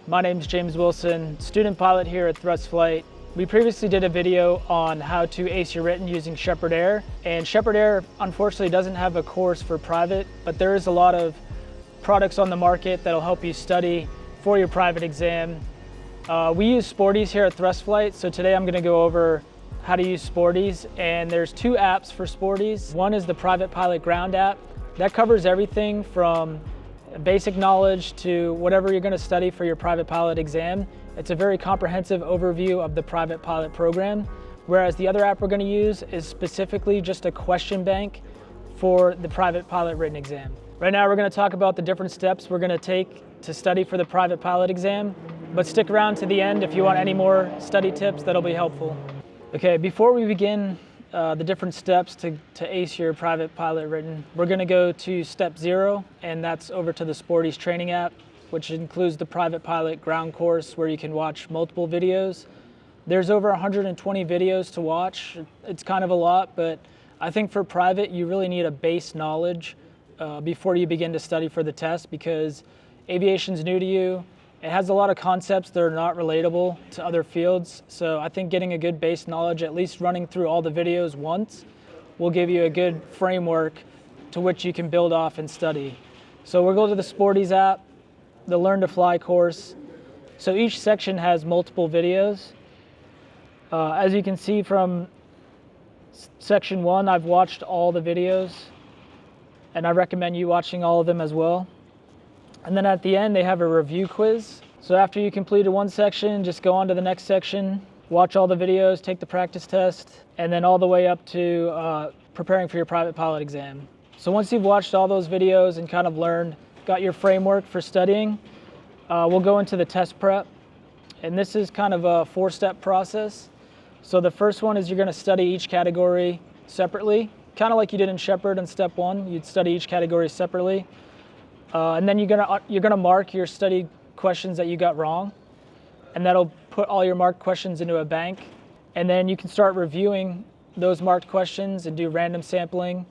My name is James Wilson, student pilot here at Thrust Flight. We previously did a video on how to ace your written using Sheppard Air, and Sheppard Air unfortunately doesn't have a course for private, but there is a lot of products on the market that'll help you study for your private exam. We use Sporties here at Thrust Flight, so today I'm going to go over how to use Sporties, and there's two apps for Sporties. One is the Private Pilot Ground app. That covers everything from basic knowledge to whatever you're going to study for your private pilot exam. It's a very comprehensive overview of the private pilot program, whereas the other app we're going to use is specifically just a question bank for the private pilot written exam. Right now we're going to talk about the different steps we're going to take to study for the private pilot exam, but stick around to the end if you want any more study tips that'll be helpful. Okay, before we begin the different steps to ace your private pilot written, we're going to go to step 0, and that's over to the Sporty's training app, which includes the private pilot ground course where you can watch multiple videos. There's over 120 videos to watch. It's kind of a lot, but I think for private you really need a base knowledge before you begin to study for the test, because aviation's new to you. It has a lot of concepts that are not relatable to other fields, so I think getting a good base knowledge, at least running through all the videos once, will give you a good framework to which you can build off and study. So we'll go to the Sporties app, the Learn to Fly course. So each section has multiple videos. As you can see from section 1, I've watched all the videos, and I recommend you watching all of them as well. And then at the end, they have a review quiz. So after you completed one section, just go on to the next section, watch all the videos, take the practice test, and then all the way up to preparing for your private pilot exam. So once you've watched all those videos and kind of learned, got your framework for studying, we'll go into the test prep. And this is kind of a 4-step process. So the first one is you're going to study each category separately, kind of like you did in Sheppard in step 1. You'd study each category separately. And then you're gonna mark your studied questions that you got wrong, and that'll put all your marked questions into a bank. And then you can start reviewing those marked questions and do random sampling.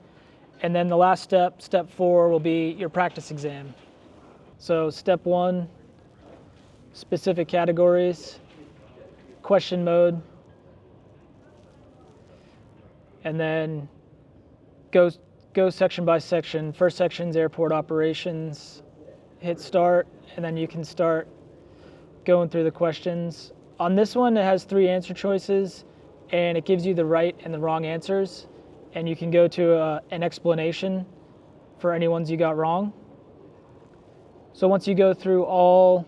And then the last step, step 4, will be your practice exam. So step 1, specific categories, question mode, and then go section by section. First section's airport operations. Hit start, and then you can start going through the questions. On this one, it has 3 answer choices, and it gives you the right and the wrong answers. And you can go to an explanation for any ones you got wrong. So once you go through all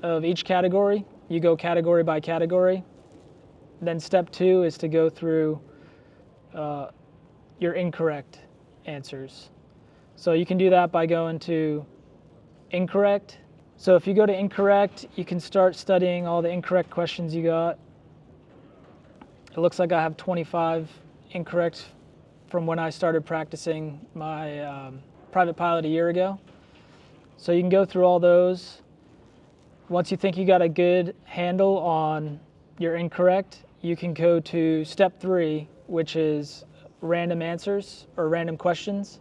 of each category, you go category by category. Then step 2 is to go through your incorrect answers. So you can do that by going to incorrect. So if you go to incorrect, you can start studying all the incorrect questions you got. It looks like I have 25 incorrect from when I started practicing my private pilot a year ago. So you can go through all those. Once you think you got a good handle on your incorrect, you can go to step 3, which is random answers or random questions,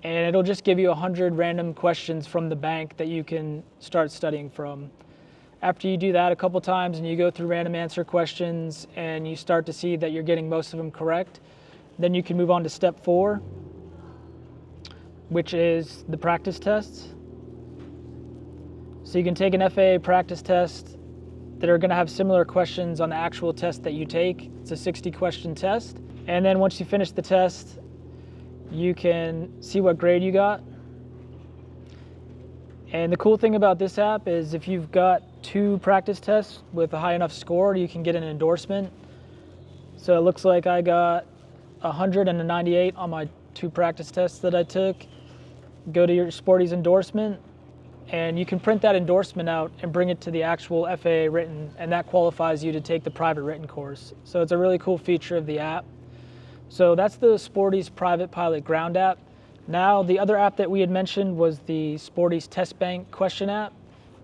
and it'll just give you 100 random questions from the bank that you can start studying from. After you do that a couple times and you go through random answer questions and you start to see that you're getting most of them correct, then you can move on to step 4, which is the practice tests. So you can take an FAA practice test that are going to have similar questions on the actual test that you take. It's a 60-question test. And then once you finish the test, you can see what grade you got. And the cool thing about this app is if you've got 2 practice tests with a high enough score, you can get an endorsement. So it looks like I got 100 and a 98 on my 2 practice tests that I took. Go to your Sporty's endorsement, and you can print that endorsement out and bring it to the actual FAA written, and that qualifies you to take the private written course. So it's a really cool feature of the app. So that's the Sporty's Private Pilot Ground app. Now, the other app that we had mentioned was the Sporty's Test Bank question app.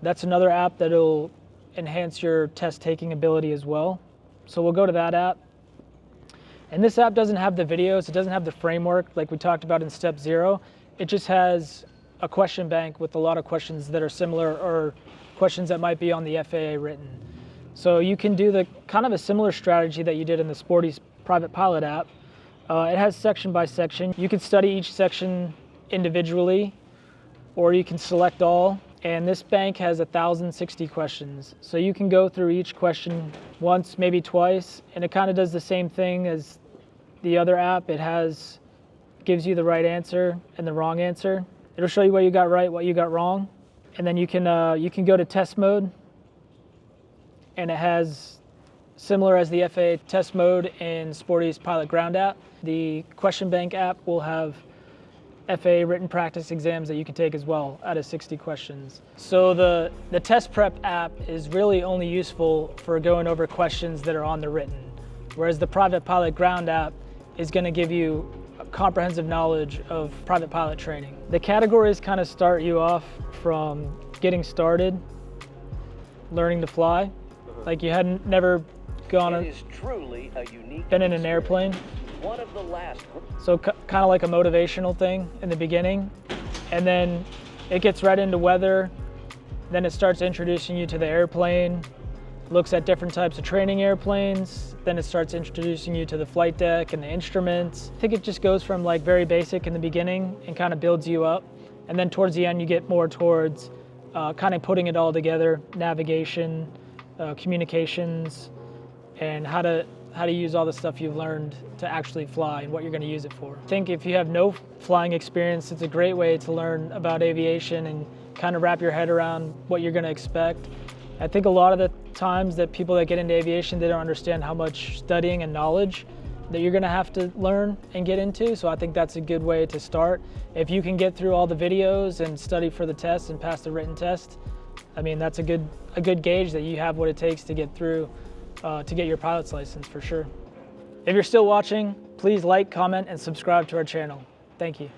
That's another app that'll enhance your test taking ability as well. So we'll go to that app. And this app doesn't have the videos, it doesn't have the framework like we talked about in step 0. It just has a question bank with a lot of questions that are similar or questions that might be on the FAA written. So you can do the kind of a similar strategy that you did in the Sporty's private pilot app. It has section by section. You can study each section individually, or you can select all. And this bank has 1,060 questions. So you can go through each question once, maybe twice, and it kind of does the same thing as the other app. Gives you the right answer and the wrong answer. It'll show you what you got right, what you got wrong. And then you can go to test mode, and it has similar as the FAA test mode in Sporty's Pilot Ground app. The Question Bank app will have FAA written practice exams that you can take as well out of 60 questions. So the test prep app is really only useful for going over questions that are on the written, whereas the Private Pilot Ground app is going to give you comprehensive knowledge of private pilot training. The categories kind of start you off from getting started, learning to fly. Like you hadn't never been in an airplane. One of the last. So kind of like a motivational thing in the beginning, and then it gets right into weather. Then it starts introducing you to the airplane, looks at different types of training airplanes. Then it starts introducing you to the flight deck and the instruments. I think it just goes from like very basic in the beginning and kind of builds you up. And then towards the end, you get more towards kind of putting it all together, navigation, communications, and how to use all the stuff you've learned to actually fly and what you're going to use it for. I think if you have no flying experience, it's a great way to learn about aviation and kind of wrap your head around what you're going to expect. I think a lot of the times that people that get into aviation, they don't understand how much studying and knowledge that you're going to have to learn and get into. So I think that's a good way to start. If you can get through all the videos and study for the test and pass the written test, I mean, that's a good gauge that you have what it takes to get through to get your pilot's license for sure. If you're still watching, please like, comment, and subscribe to our channel. Thank you.